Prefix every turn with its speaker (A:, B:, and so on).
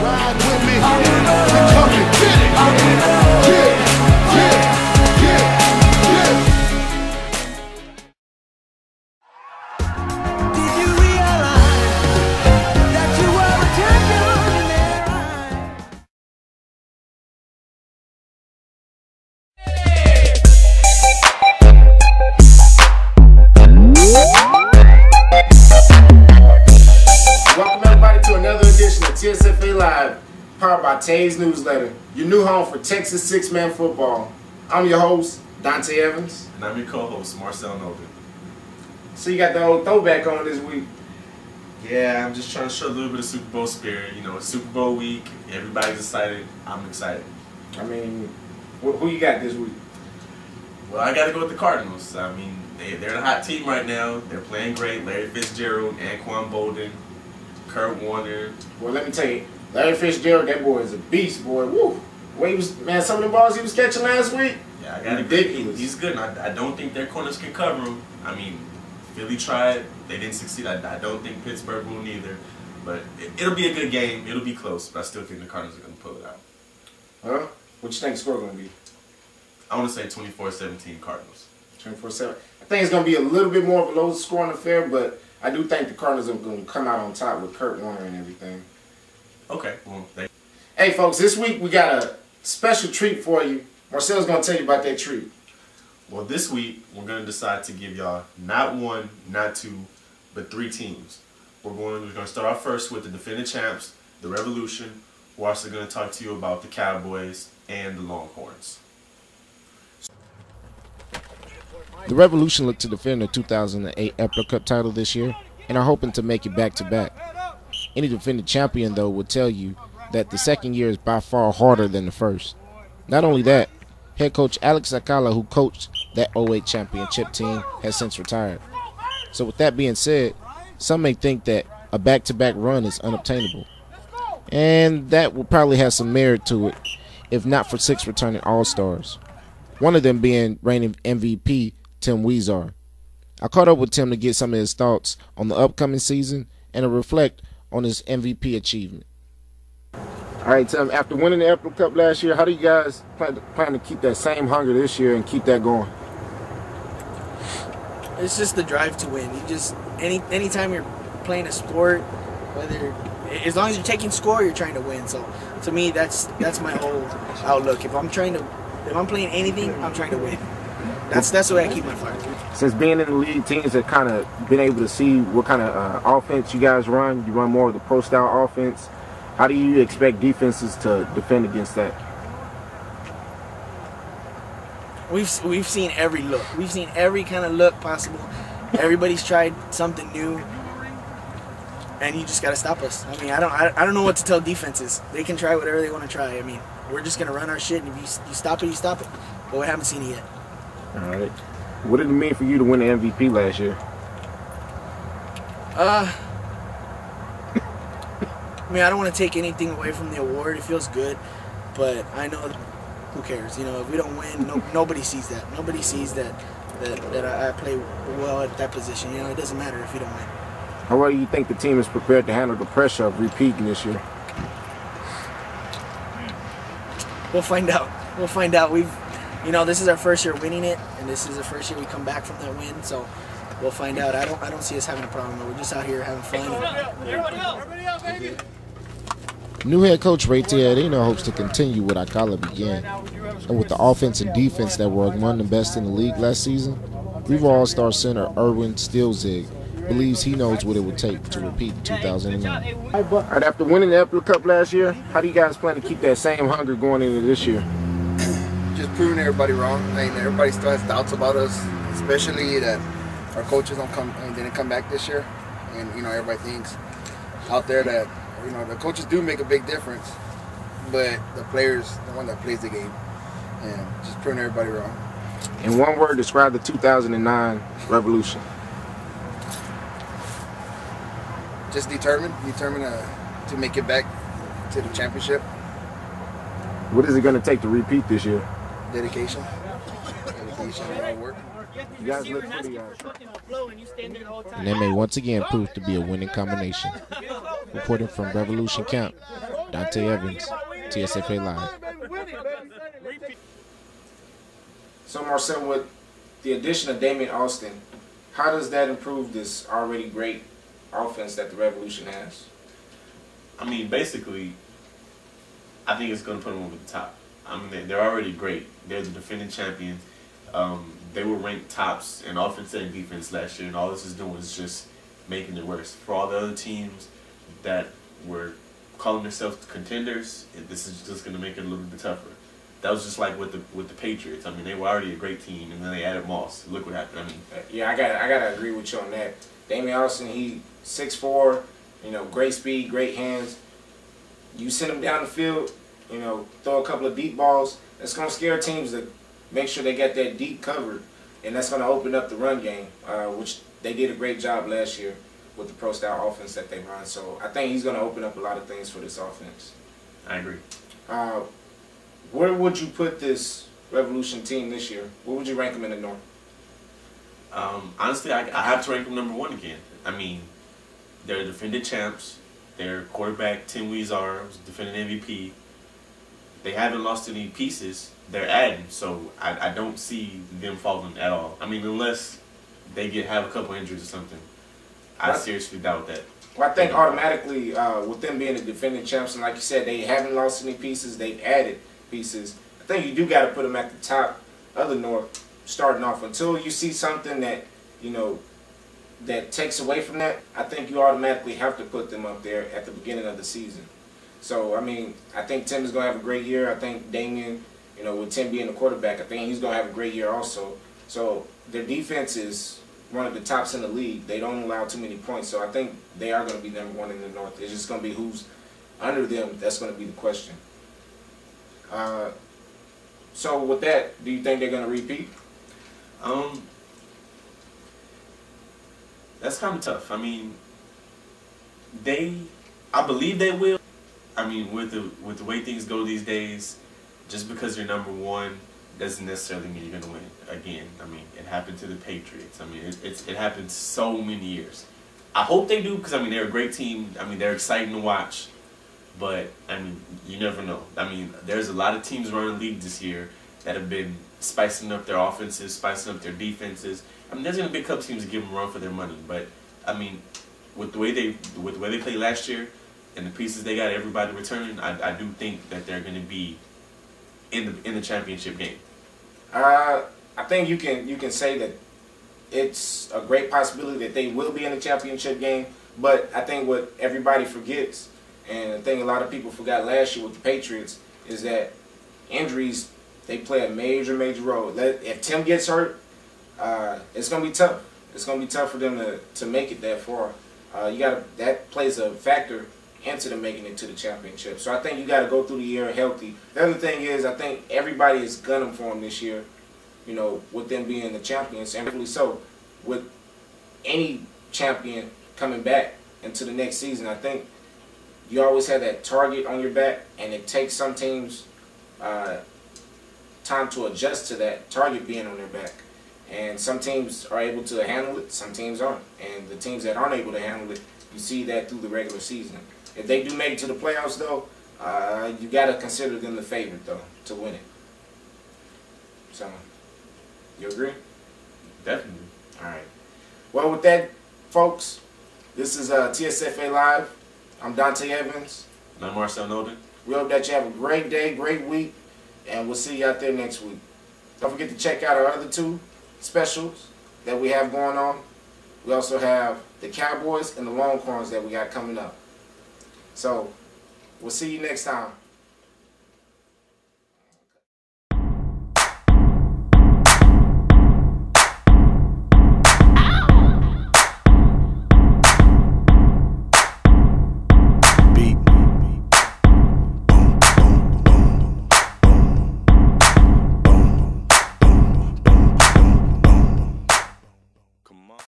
A: Ride with me. And come and get it. Yeah.
B: Tsfa Live, powered by Tay's Newsletter, your new home for Texas six-man football. I'm your host, Dante Evans.
C: And I'm your co-host, Marcel Novin.
B: So you got the old throwback on this week.
C: Yeah, I'm just trying to show a little bit of Super Bowl spirit. You know, it's Super Bowl week. Everybody's excited. I'm excited.
B: I mean, who you got this week?
C: Well, I got to go with the Cardinals. I mean, they're the hot team right now. They're playing great. Larry Fitzgerald, Anquan Bolden, Kurt Warner.
B: Well, let me tell you, Larry Fitzgerald, that boy is a beast, boy. Woo! Well, he was, man, some of the balls he was catching last week,
C: yeah, I got ridiculous. He's good. I don't think their corners can cover him. I mean, Philly tried. They didn't succeed. I don't think Pittsburgh will neither. But it'll be a good game. It'll be close, but I still think the Cardinals are going to pull it out.
B: Huh? What you think the score going to be?
C: I want to say 24-17 Cardinals.
B: 24-7. I think it's going to be a little bit more of a low-scoring affair, but I do think the Cardinals are going to come out on top with Kurt Warner and everything.
C: Okay. Well,
B: hey, folks, this week we got a special treat for you. Marcel's going to tell you about that treat.
C: Well, this week we're going to decide to give y'all not one, not two, but 3 teams. We're going to start off first with the defending champs, the Revolution. We're also going to talk to you about the Cowboys and the Longhorns.
D: The Revolution look to defend their 2008 Epler Cup title this year and are hoping to make it back-to-back. Any defending champion, though, will tell you that the second year is by far harder than the first. Not only that, head coach Alex Akala, who coached that 08 championship team, has since retired. So with that being said, some may think that a back-to-back run is unobtainable. And that will probably have some merit to it, if not for 6 returning All-Stars. One of them being reigning MVP Tim Weezar. I caught up with Tim to get some of his thoughts on the upcoming season and to reflect on his MVP achievement. All right, Tim, after winning the Epler Cup last year, how do you guys plan to keep that same hunger this year and keep that going?
E: It's just the drive to win. You just anytime you're playing a sport, whether as long as you're taking score, you're trying to win. So to me, that's my whole outlook. If I'm playing anything, I'm trying to win. That's the way I keep my fire.
D: Since being in the league, teams have kind of been able to see what kind of offense you guys run. You run more of the pro-style offense. How do you expect defenses to defend against that?
E: We've seen every look. We've seen every kind of look possible. Everybody's tried something new, and you just got to stop us. I mean, I don't know what to tell defenses. They can try whatever they want to try. I mean, we're just gonna run our shit, and if you stop it, you stop it. But we haven't seen it yet.
D: All right. What did it mean for you to win the MVP last year?
E: I mean, I don't want to take anything away from the award. It feels good, but I know who cares. You know, if we don't win, nobody sees that. Nobody sees that I play well at that position. You know, it doesn't matter if you don't win.
D: How well do you think the team is prepared to handle the pressure of repeating this year?
E: We'll find out. We'll find out. This is our first year winning it, and this is the first year we come back from that win. So we'll find out. I don't see us having a problem. We're just out here having fun.
D: New head coach Ray Teodino hopes to continue what Akala began. And with the offense and defense that were among the best in the league last season, Rival All-Star center Erwin Stilzig believes he knows what it would take to repeat 2009. All right, after winning the Epler Cup last year, how do you guys plan to keep that same hunger going into this year?
F: Just proving everybody wrong. I mean, everybody still has doubts about us, especially that our coaches didn't come back this year, and everybody thinks out there that the coaches do make a big difference, but the players, the one that plays the game, and just proving everybody wrong.
D: In one word, describe the 2009 Revolution.
F: Just determined to make it back to the championship.
D: What is it going to take to repeat this year?
F: Dedication, hard work.
D: You guys look pretty and they may once again prove to be a winning combination. Reporting from Revolution Camp, Dante Evans, TSFA Live.
B: So Marcel, with the addition of Damian Austin, how does that improve this already great offense that the Revolution has?
C: I mean, basically, I think it's going to put them over the top. I mean, they're already great. They're the defending champions. They were ranked tops in offense and defense last year, and all this is doing is just making it worse. For all the other teams that were calling themselves contenders, this is just going to make it a little bit tougher. That was just like with the Patriots. I mean, they were already a great team, and then they added Moss. Look what happened. I mean,
B: yeah, I gotta agree with you on that. Damian Austin, he 6'4", great speed, great hands. You send him down the field, throw a couple of deep balls. It's gonna scare teams to make sure they get that deep covered, and that's gonna open up the run game, which they did a great job last year with the pro style offense that they run. So I think he's gonna open up a lot of things for this offense.
C: I agree.
B: Where would you put this Revolution team this year? Where would you rank them in the North?
C: Honestly, I have to rank them number 1 again. I mean, they're defending champs. Their quarterback, Tim Weezar, was defending MVP. They haven't lost any pieces. They're adding, so I don't see them falling at all. I mean, unless they have a couple injuries or something. I seriously doubt that.
B: Well, I think automatically, with them being the defending champs, and like you said, they haven't lost any pieces. They've added pieces. I think you do got to put them at the top of the North, starting off. Until you see something that that takes away from that, I think you automatically have to put them up there at the beginning of the season. So I mean, I think Tim is gonna have a great year. I think Damian, with Tim being the quarterback, I think he's gonna have a great year also. So their defense is one of the tops in the league. They don't allow too many points, so I think they are going to be number 1 in the North. It's just going to be who's under them. That's going to be the question. So with that, do you think they're going to repeat?
C: That's kind of tough. I mean, I believe they will. I mean, with the way things go these days, just because you're number 1 doesn't necessarily mean you're going to win again. I mean, it happened to the Patriots. I mean, it happened so many years. I hope they do because, I mean, they're a great team. I mean, they're exciting to watch. But, I mean, you never know. I mean, there's a lot of teams around the league this year that have been spicing up their offenses, spicing up their defenses. I mean, there's going to be a couple teams that give them a run for their money. But, I mean, with the way they played last year and the pieces they got everybody returning, I do think that they're going to be in the championship game.
B: I think you can say that it's a great possibility that they will be in the championship game. But I think what everybody forgets, and I think a lot of people forgot last year with the Patriots, is that injuries, they play a major role. If Tim gets hurt, it's gonna be tough. It's gonna be tough for them to make it that far. That plays a factor into them making it to the championship. So I think you got to go through the year healthy. The other thing is, I think everybody is gunning for them this year, with them being the champions, and really so. With any champion coming back into the next season, I think you always have that target on your back, and it takes some teams time to adjust to that target being on their back. And some teams are able to handle it, some teams aren't. And the teams that aren't able to handle it, you see that through the regular season. If they do make it to the playoffs, though, you got to consider them the favorite, though, to win it. So, you agree?
C: Definitely.
B: All right. Well, with that, folks, this is TSFA Live. I'm Dante Evans.
C: And I'm Marcel Nolden.
B: We hope that you have a great day, great week, and we'll see you out there next week. Don't forget to check out our other 2 specials that we have going on. We also have the Cowboys and the Longhorns that we got coming up. So, we'll see you next time.